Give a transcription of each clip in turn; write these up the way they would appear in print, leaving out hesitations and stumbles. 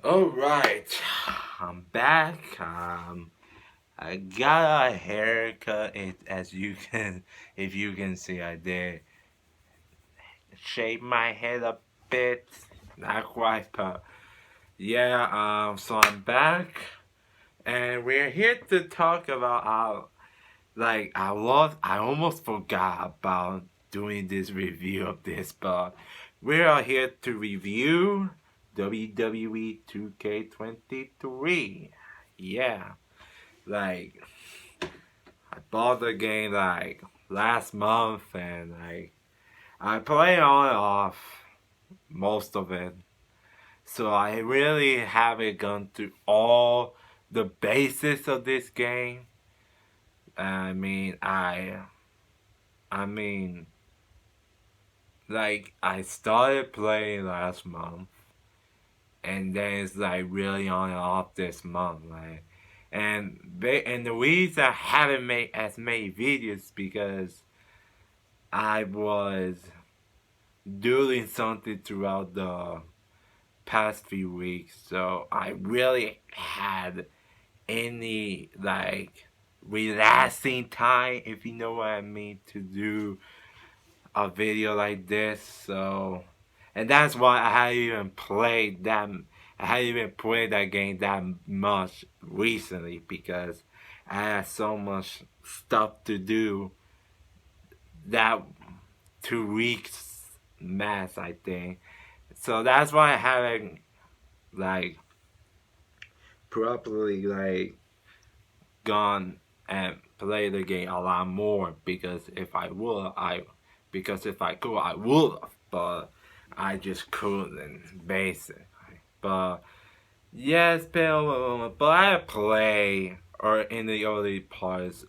All right, I'm back. I got a haircut. As you can, if you can see, I did shave my head a bit, not quite, but yeah. So I'm back, and we're here to talk about how, I almost forgot about doing this review of this, but we are here to review WWE 2K23. Yeah. Like I bought the game last month and I play on and off most of it. So I really haven't gone through all the basics of this game. I mean I started playing last month and then it's really on and off this month. And the reason I haven't made as many videos because I was doing something throughout the past few weeks, so I really had any relaxing time, if you know what I mean, to do a video like this. So, and that's why I haven't even played that game that much recently because I had so much stuff to do that 2 weeks mass, I think. So that's why I haven't like properly gone and played the game a lot more because if I could I would have, but I just couldn't basically. But yes, but I play or in the early parts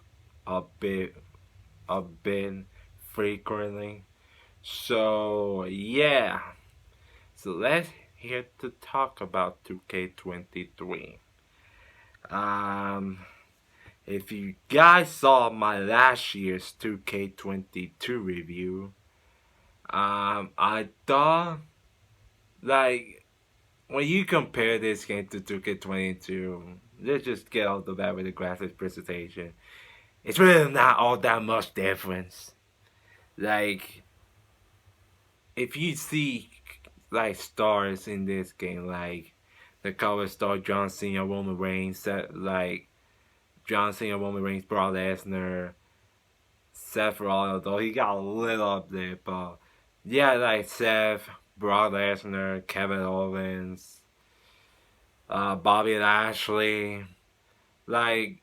a bit a bit frequently. So yeah. So let's here to talk about 2K23. Um, if you guys saw my last year's 2K22 review, I thought like when you compare this game to 2K22, let's just get off the bat with the graphics presentation. It's really not all that much difference. Like if you see stars in this game, like the cover star John Cena, Roman Reigns, John Cena, Roman Reigns, Brock Lesnar, Seth Rollins, though he got a little up there, but yeah, like Seth, Brock Lesnar, Kevin Owens, Bobby Lashley, like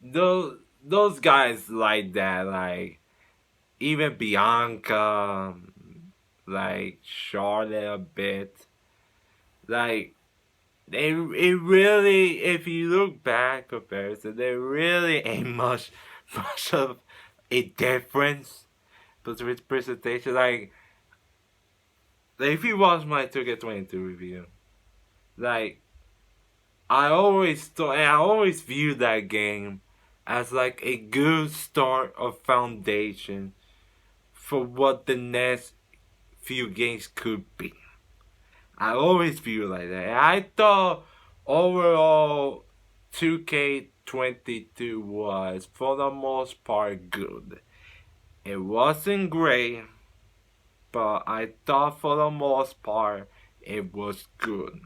those guys like that, even Bianca, Charlotte a bit, like it really, if you look back comparison, there really ain't much of a difference between presentation. If you watch my 2K22 review, like I always view that game as a good start of foundation for what the next few games could be. I always view it like that. And I thought overall 2K22 was for the most part good. It wasn't great, but I thought for the most part it was good.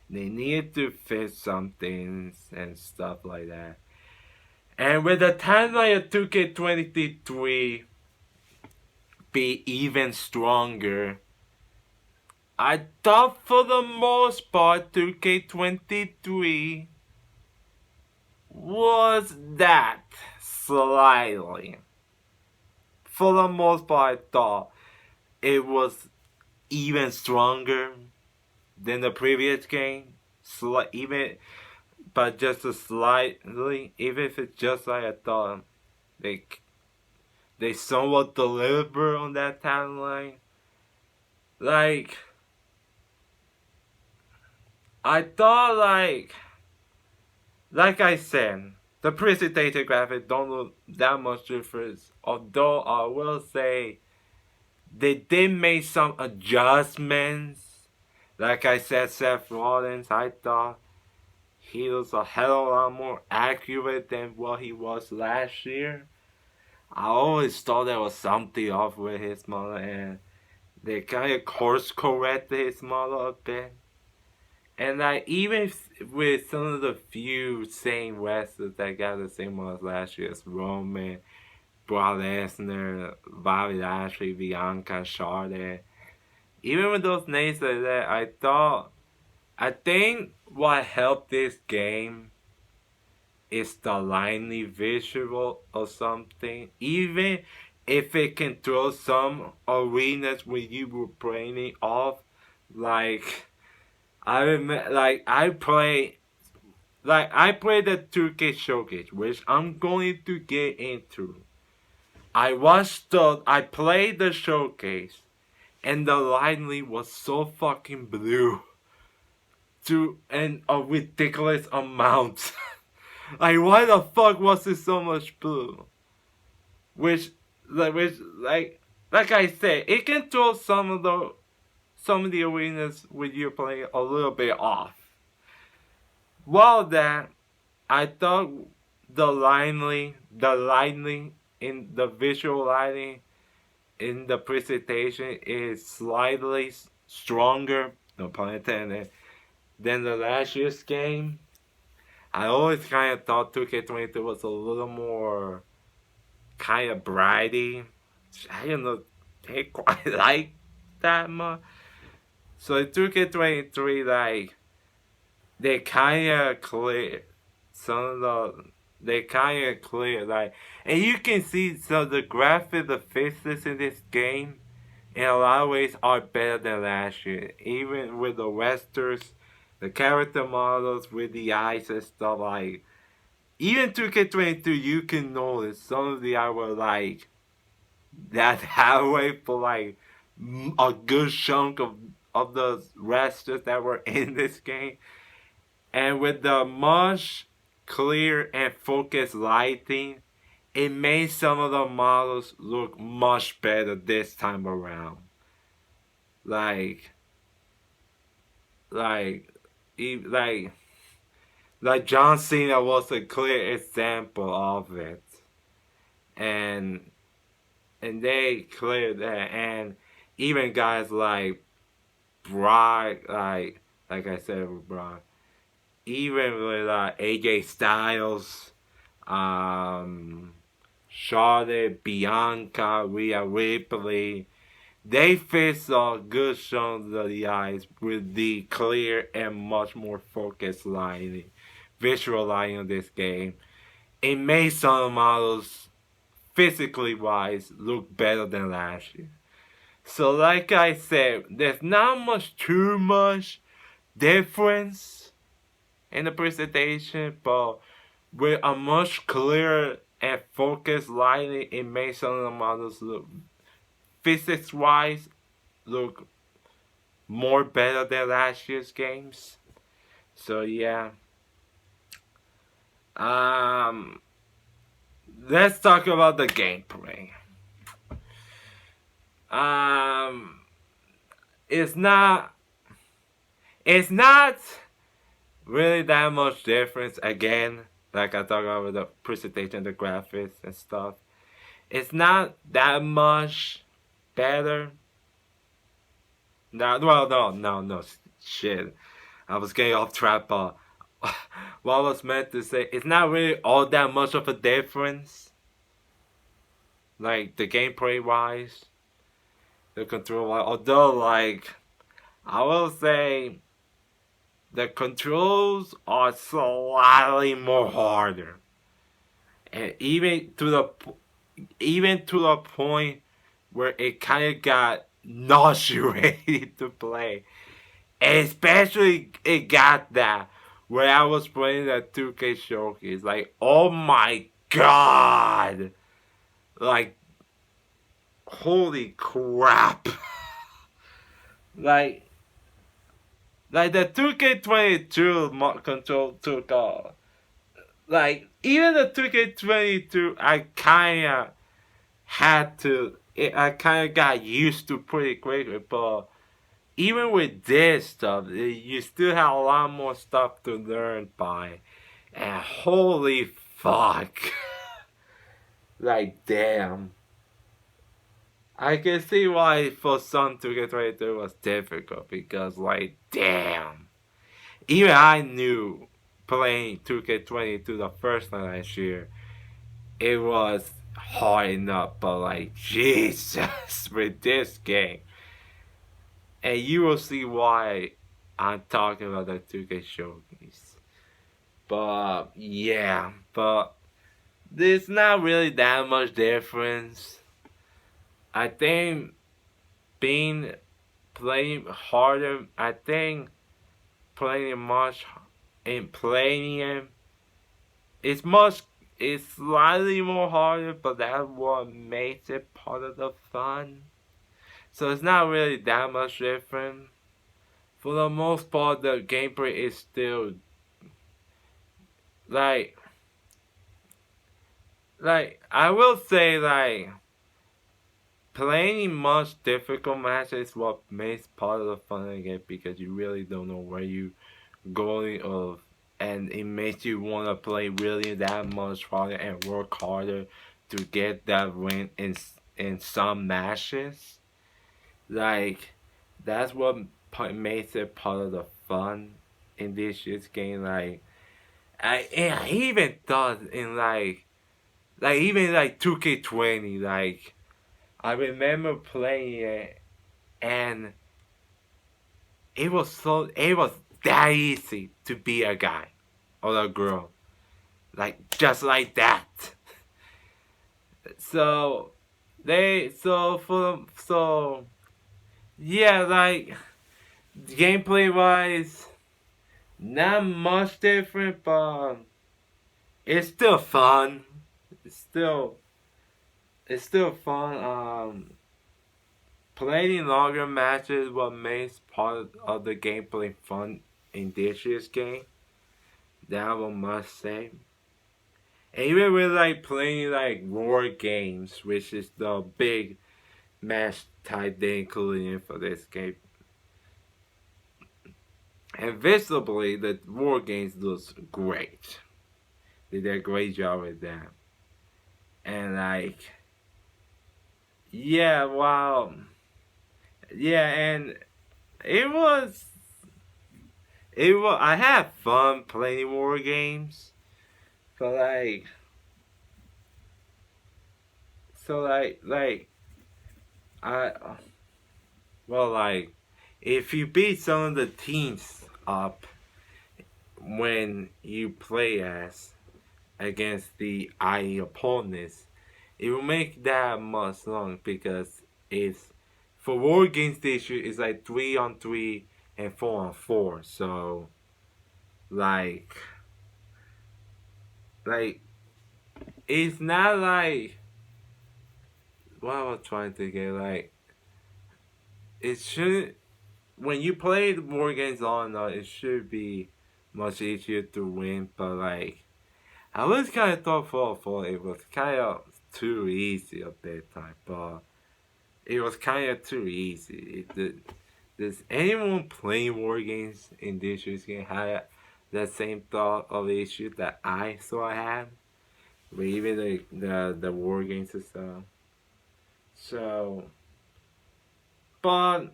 They needed to fix some things and stuff like that. And with the timeline of 2K23 be even stronger, I thought for the most part 2K23 was that slightly. For the most part, I thought it was even stronger than the previous game. Even, but just a slightly, even if it's just like I thought, they they somewhat deliver on that timeline. Like I thought, like I said, the presentation graphics don't look that much difference. Although I will say they did make some adjustments Like I said, Seth Rollins, I thought he was a hell of a lot more accurate than what he was last year. I always thought there was something off with his model, and they kind of course corrected his model a bit. And like even with some of the few same wrestlers that got the same models last year, as Roman, Brock Lesnar, Bobby Lashley, Bianca, Charlotte. Even with those names like that, I think what helped this game is the lively visual or something. Even if it can throw some arenas where you were playing it off, like I remember, I played the 2K showcase, which I'm going to get into. I played the showcase, and the lighting was so fucking blue to and a ridiculous amount. Like, why the fuck was it so much blue? Which, which, like I said, it can throw some of the arenas when you're playing a little bit off. While that, I thought the lighting in the visual lighting in the presentation is slightly stronger, no pun intended, than the last year's game. I always kind of thought 2K22 was a little more kind of brighty. I don't know, they quite like that much. So 2K23, like, they kind of clear some of they kind of clear, like, and you can see, so the graphics, the physics in this game, in a lot of ways, are better than last year. Even with the westers, the character models with the eyes and stuff, like, even 2K22, you can notice some of the art were like that halfway for like a good chunk of the wrestlers that were in this game. And with the much clear and focused lighting, it made some of the models look much better this time around. Like, like, like, like John Cena was a clear example of it, and they cleared that, and even guys like Brock, like I said with Brock, even with AJ Styles, um, Charlotte, Bianca, Rhea Ripley, they face a good chunk of the eyes with the clear and much more focused lighting, visual lighting of this game. It made some models, physically wise, look better than last year. So, like I said, there's not too much difference in the presentation, but with a much clearer and focused lighting, it made some of the models look, physics wise, look more better than last year's games. So yeah. Um let's talk about the gameplay. Um it's not it's not really that much difference again, like I talked about with the presentation, the graphics and stuff. It's not that much better. No, well, no, shit. I was getting off track, but what I was meant to say, it's not really all that much of a difference. Like, the gameplay wise, the control wise. Although, like, I will say, the controls are slightly more harder. And even to the point where it kind of got nauseating to play. Especially it got that where I was playing that 2K showcase. Like, oh my god! Like, holy crap! like, the 2K22 control took off. Like, even the 2K22, I kinda got used to pretty quickly, but even with this stuff, you still have a lot more stuff to learn by. And holy fuck. Like, damn. I can see why for some 2K22 was difficult because, like, damn. Even I knew playing 2K22 the first time last year, it was hard enough, but, like, Jesus, with this game. And you will see why I'm talking about the 2K showcase. But, yeah, but there's not really that much difference. I think being playing harder, I think playing much in playing him it's much it's slightly more harder, but that's what makes it part of the fun. So it's not really that much different. For the most part, the gameplay is still like I will say playing much difficult matches is what makes part of the fun of the game because you really don't know where you going of and it makes you want to play really that much harder and work harder to get that win in some matches. Like that's what makes it part of the fun in this year's game. I even thought in even like 2K20 I remember playing it and it was that easy to be a guy or a girl. Like just like that. So so yeah, like gameplay wise, not much different, but it's still fun. It's still it's still fun. Playing longer matches what makes part of the gameplay fun in this year's game. That I must say. And even with like playing like war games, which is the big match type they included in for this game. And visibly the war games looks great. They did a great job with that. And yeah, wow. Yeah, and it was I had fun playing war games. But I well if you beat some of the teams up when you play as against the IE opponents, it will make that much long because it's for war games this year it's like 3-on-3 and 4-on-4. So like like it's not like what I was trying to get it should when you play the war games on it should be much easier to win, but I was kind of thoughtful for it was kind of too easy at that time, but it was kind of too easy. Does anyone playing war games in this year's game have that same thought of issue that I saw I had with even the war games and stuff? So, but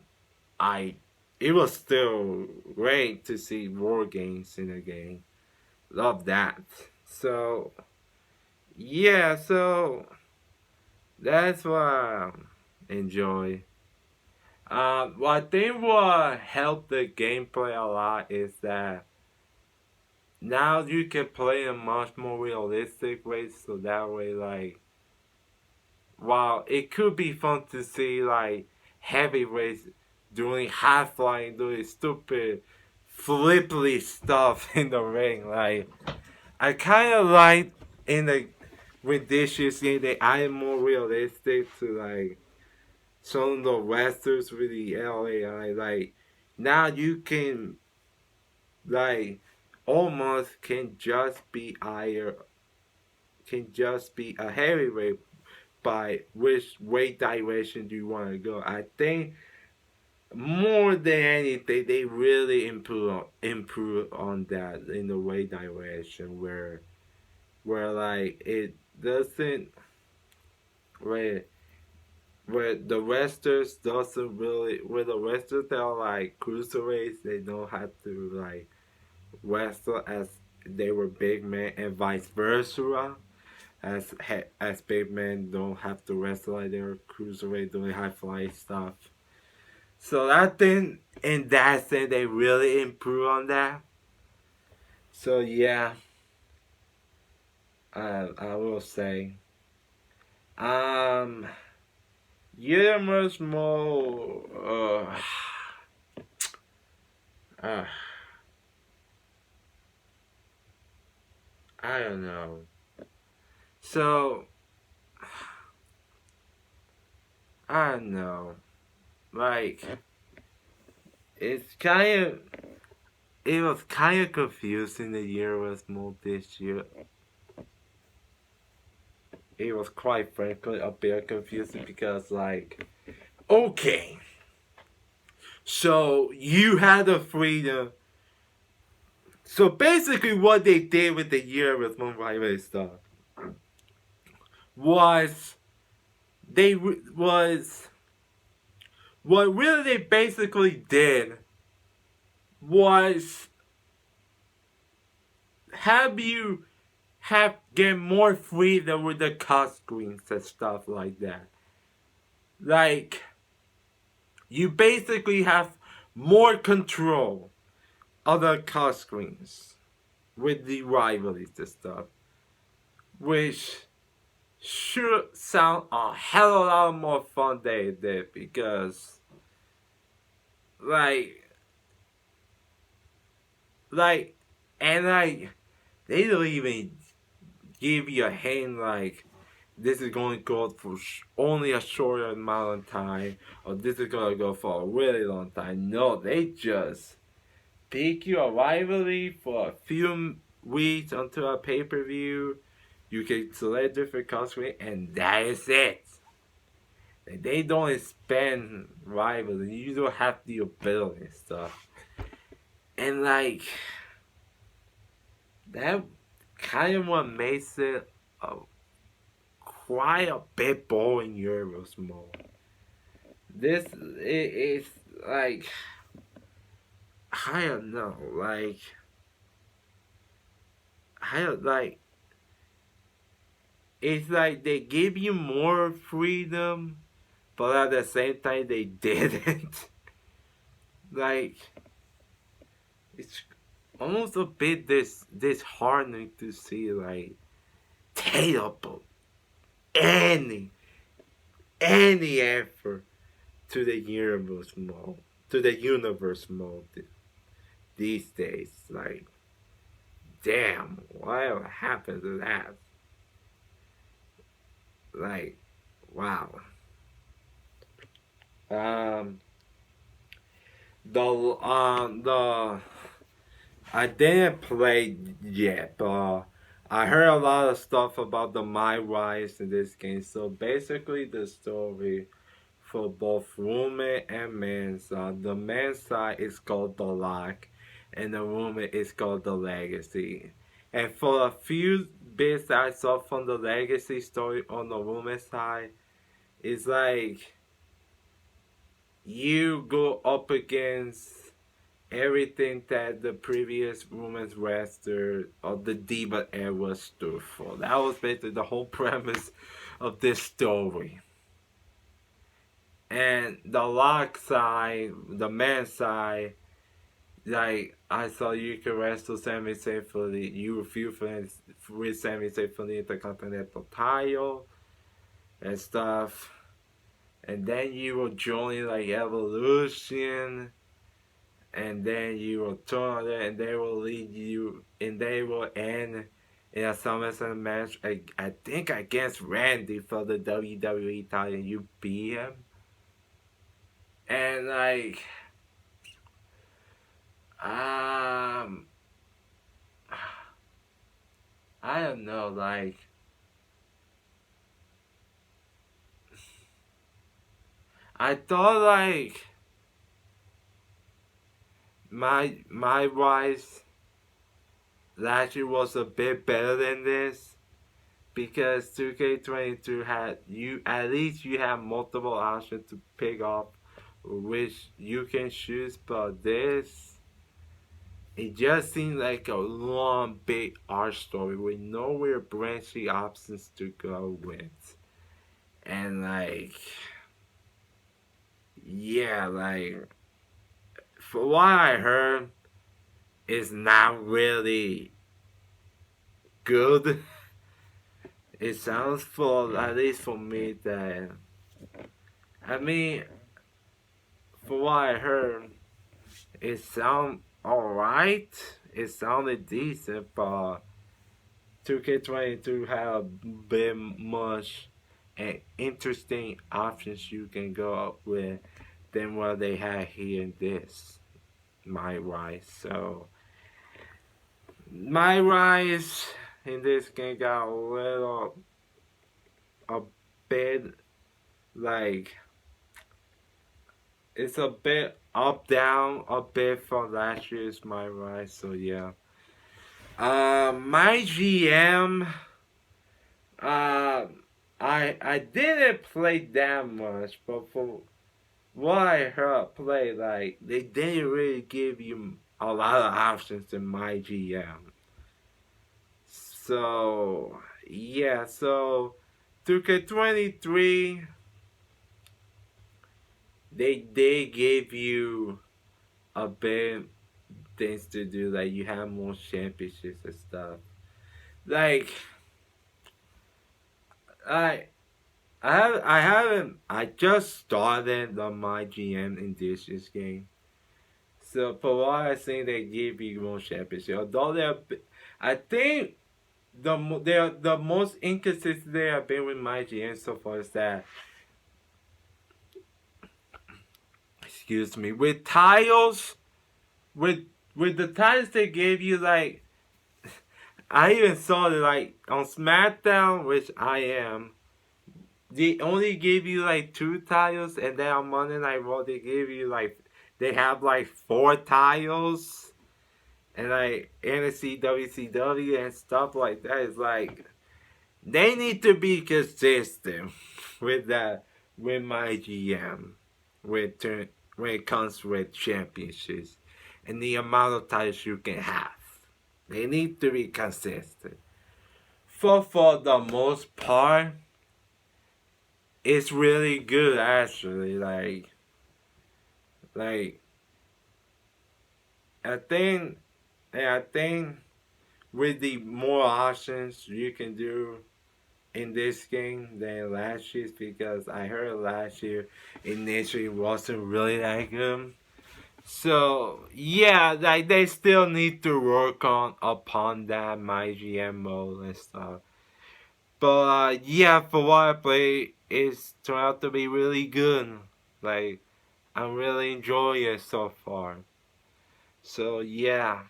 I it was still great to see war games in the game. Love that. So yeah, so that's what I enjoy. What I think what helped the gameplay a lot is that now you can play in much more realistic ways. So that way, while it could be fun to see heavyweights doing high flying, doing stupid flippy stuff in the ring, I kind of like in the with this year's game they added more realistic to some of the wrestlers with the LAI. Now you can almost can just be a heavyweight by which weight direction do you want to go. I think more than anything, they really improve on that in the right direction where like it doesn't where where the wrestlers doesn't really where the wrestlers that are like cruiserweights, they don't have to like wrestle as they were big men and vice versa. As big men don't have to wrestle like they're cruiserweight doing high fly stuff. So I think in that sense they really improve on that. So yeah, I will say, um, yeah, much more. Uh, I don't know. So I don't know. Like it's kind of it was kind of confusing. The year was more this year. It was quite frankly a bit confusing because like okay, so you had the freedom. So basically, what they did with the year with Mumbai stuff was was what really they basically did was have you have get more freedom with the cut screens and stuff like that. Like you basically have more control of the cut screens with the rivalries and stuff, which should sound a hell of a lot more fun than it did because like like and like they don't even give you a hint like this is going to go for only a short amount of time or this is going to go for a really long time. No, they just pick your rivalry for a few weeks until a pay-per-view. You can select different cosplay and that is it. They don't expand rivalry. You don't have the ability and stuff. And like that kind of what makes it a quite a bit boring Euros mode. This is like I don't know, like I don't like it's like they give you more freedom, but at the same time they didn't. Like it's almost a bit disheartening to see like terrible any any effort to the universe mode these days. Like damn, what happened to that? Like wow. Um the I didn't play yet, but I heard a lot of stuff about the My Rise in this game. So basically, the story for both woman and man side. The man side is called The Lock, and the woman is called The Legacy. And for a few bits I saw from the Legacy story on the woman side, it's like you go up against everything that the previous women's wrestler of the Diva era stood for. That was basically the whole premise of this story. And the lock side, the man side, like I saw you can wrestle Sami Zayn for the you feel with Sami Zayn for the Intercontinental title and stuff. And then you will join like Evolution and then you will turn on it and they will lead you and they will end in a SummerSlam match I think against Randy for the WWE title and you beat him. And like um I don't know, like I thought like my rise last year was a bit better than this because 2K22 had you at least you have multiple options to pick up which you can choose, but this it just seemed like a long big art story with nowhere branching options to go with. And like yeah, like for what I heard it's not really good. It sounds for at least for me that I mean for what I heard it sound alright. It sounded decent, but 2K22 have a bit much and interesting options you can go up with than what they had here in this. My rise. So my rise in this game got a bit like it's a bit up down a bit from last year's my rise. So yeah. My GM. Uh, I didn't play that much, but for what I heard play, like they didn't really give you a lot of options in my GM. So yeah, so 2K23 they gave you a bit things to do, like you have more championships and stuff. Like I I haven't I just started the my GM in this game. So for what I think they give you more championship. Although I think they're the most inconsistent they have been with my GM so far is that excuse me with tiles with the titles they gave you like I even saw it like on SmackDown, which I am. They only gave you like 2 tiles, and then on Monday Night Raw they gave you like they have like 4 tiles, and like NXT, WCW, and stuff like that. It's like they need to be consistent with that with my GM with when it comes with championships and the amount of titles you can have. They need to be consistent. For the most part, it's really good actually. Like I think I think with the more options you can do in this game than last year's because I heard last year initially wasn't really that good. So yeah, like they still need to work on upon that my GM mode and stuff. But yeah, for what I play, it's turned out to be really good. Like I'm really enjoying it so far. So yeah.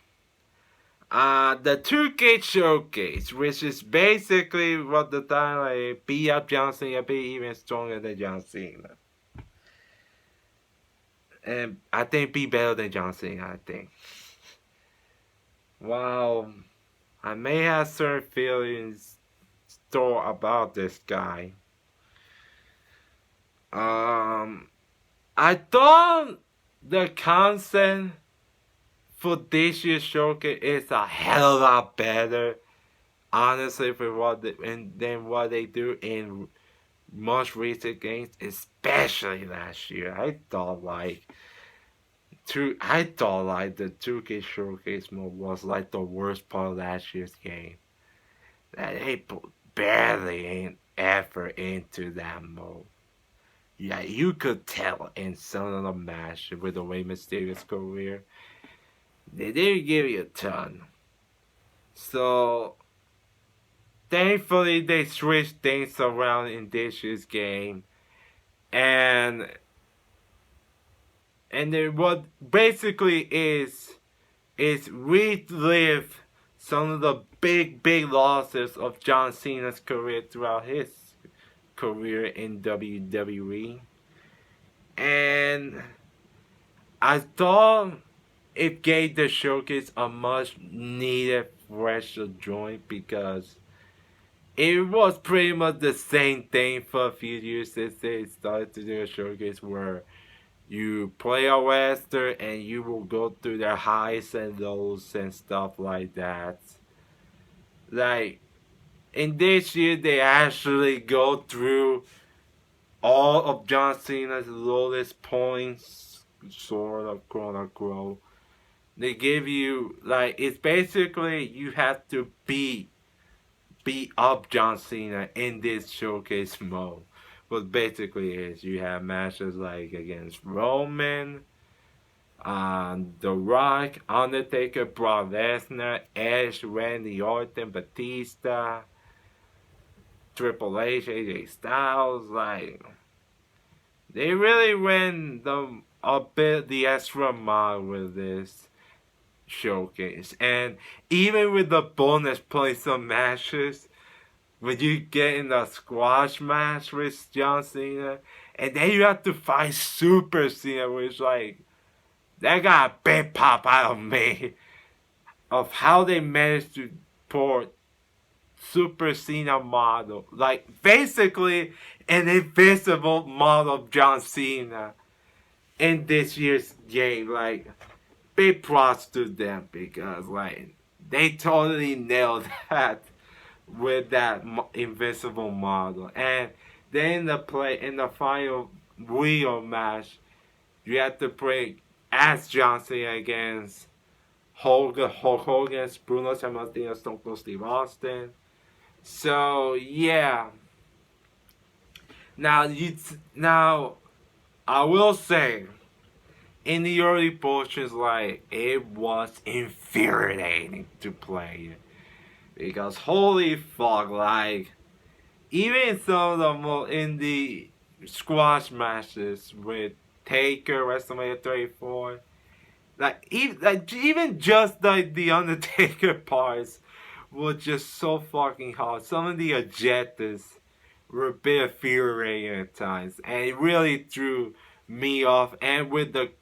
The 2K Showcase, which is basically what the time like beat up John Cena, be even stronger than John Cena. And I think be better than John Cena, I think. Wow. I may have certain feelings store about this guy. I thought the concept for this year's showcase is a hell of a lot better, honestly, for than what they do in most recent games, especially last year. I thought like the 2K showcase mode was like the worst part of last year's game. That they put barely any effort into that mode. Yeah, you could tell in some of the matches with the Rey Mysterio's career. They didn't give you a ton. So, thankfully, they switched things around in this year's game. And then what basically is relive some of the big losses of John Cena's career throughout his career in WWE. And I thought it gave the showcase a much needed fresh joint because it was pretty much the same thing for a few years since they started to do a showcase where you play a wrestler and you will go through their highs and lows and stuff like that. Like in this year, they actually go through all of John Cena's lowest points, sort of, quote unquote. They give you like it's basically you have to beat up John Cena in this showcase mode. What basically is you have matches like against Roman, The Rock, Undertaker, Brock Lesnar, Edge, Randy Orton, Batista, Triple H, AJ Styles. Like they really went a bit the extra mile with this showcase, and even with the bonus points on matches, when you get in a squash match with John Cena, and then you have to fight Super Cena, which like that got a big pop out of me of how they managed to port Super Cena model, like basically an invisible model of John Cena in this year's game. Like big props to them because like they totally nailed that with that invincible model. And then in the final wheel match, you have to play as John Cena against Hulk Hogan, Bruno Sammartino, Stone Cold Steve Austin. So yeah. Now I will say in the early portions, like it was infuriating to play because holy fuck, like even some of the more in the squash matches with Taker, WrestleMania 34, even just like the Undertaker parts were just so fucking hard. Some of the objectives were a bit infuriating at times, and it really threw me off. And with the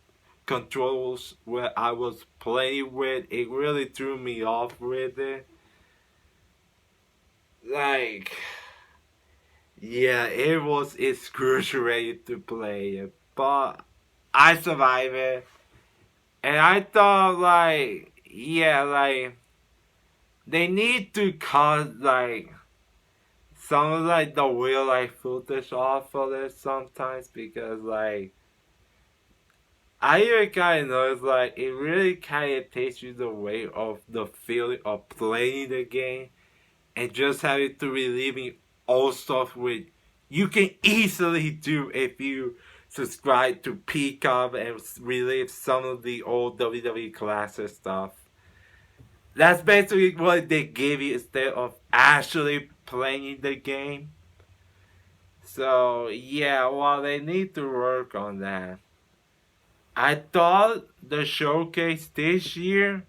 controls where I was playing with, it really threw me off with it. Like, yeah, it was excruciating to play it, but I survived it. And I thought, like, yeah, like, they need to cut, like, some of, like, the real life footage off of it sometimes because, like, I even kind of noticed, like, it really kind of takes you away of the feeling of playing the game and just having to reliving old stuff which you can easily do if you subscribe to Peacock and relive some of the old WWE classic stuff. That's basically what they give you instead of actually playing the game. So yeah, well they need to work on that. I thought the showcase this year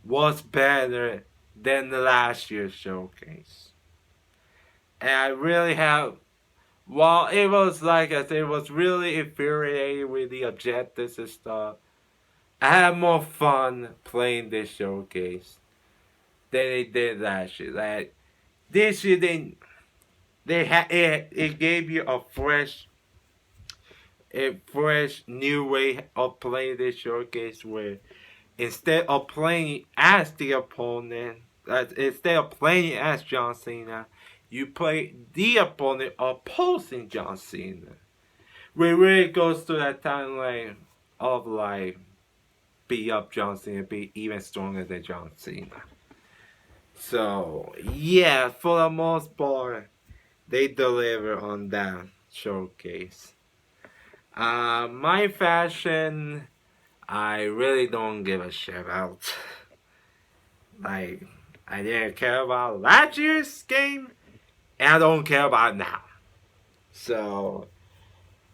was better than the last year's showcase. And I really have, while it was like I said, it was really infuriating with the objectives and stuff. I had more fun playing this showcase than they did last year. Like this year, it gave you a fresh new way of playing this showcase where instead of playing as the opponent, instead of playing as John Cena, you play the opponent opposing John Cena. Where it really goes to that timeline of like beat up John Cena, be even stronger than John Cena. So yeah, for the most part, they deliver on that showcase. My fashion, I really don't give a shit about. Like, I didn't care about last year's game, and I don't care about it now. So,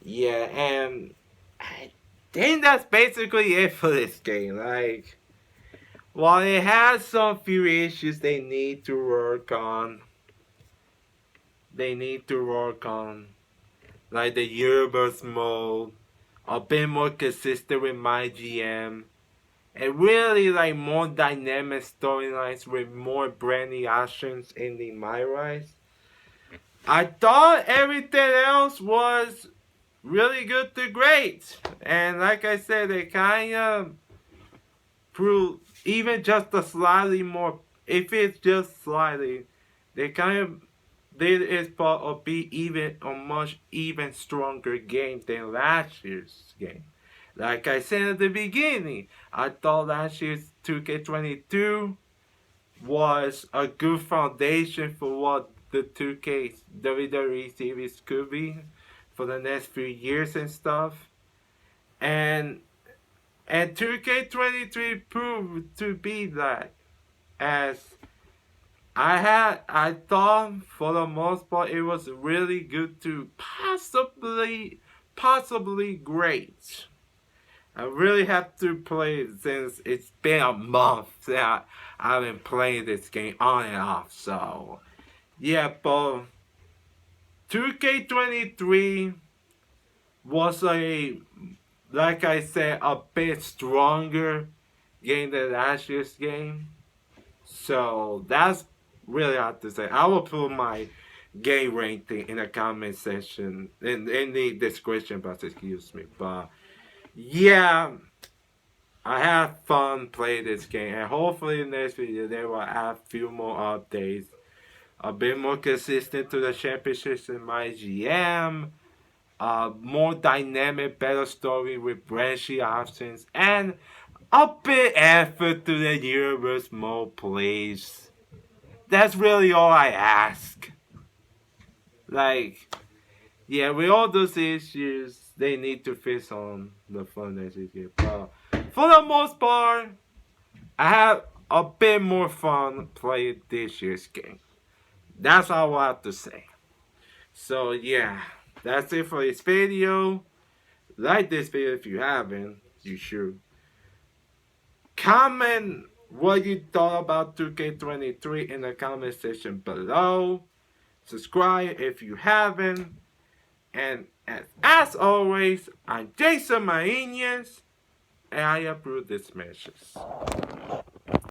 yeah, and I think that's basically it for this game. Like, while it has some few issues they need to work on, like the Yearburst mode, a bit more consistent with my GM, and really like more dynamic storylines with more brandy actions in the My Rise. I thought everything else was really good to great. And like I said, they kind of prove even just a slightly more, if it's just slightly, they kind of did its part of be even a much even stronger game than last year's game. Like I said at the beginning, I thought last year's 2K22 was a good foundation for what the 2K WWE series could be for the next few years and stuff. And 2K23 proved to be that, as I thought for the most part it was really good to possibly great. I really have to play it since it's been a month that I've been playing this game on and off. So yeah, but 2K23 was like I said, a bit stronger game than last year's game. So that's really hard to say. I will put my game rating in the comment section, in the description box, excuse me. But yeah, I have fun playing this game, and hopefully in the next video they will add a few more updates, a bit more consistent to the championships in my GM, more dynamic, better story with branchy options, and a bit effort to the universe mode, please. That's really all I ask. Like, yeah, with all those issues, they need to fix on the fun that you get. But for the most part, I have a bit more fun playing this year's game. That's all I have to say. So yeah, that's it for this video. Like this video if you haven't, you should. Comment what you thought about 2K23 in the comment section below. Subscribe if you haven't. And as always, I'm Jason Mainias, and I approve these measures.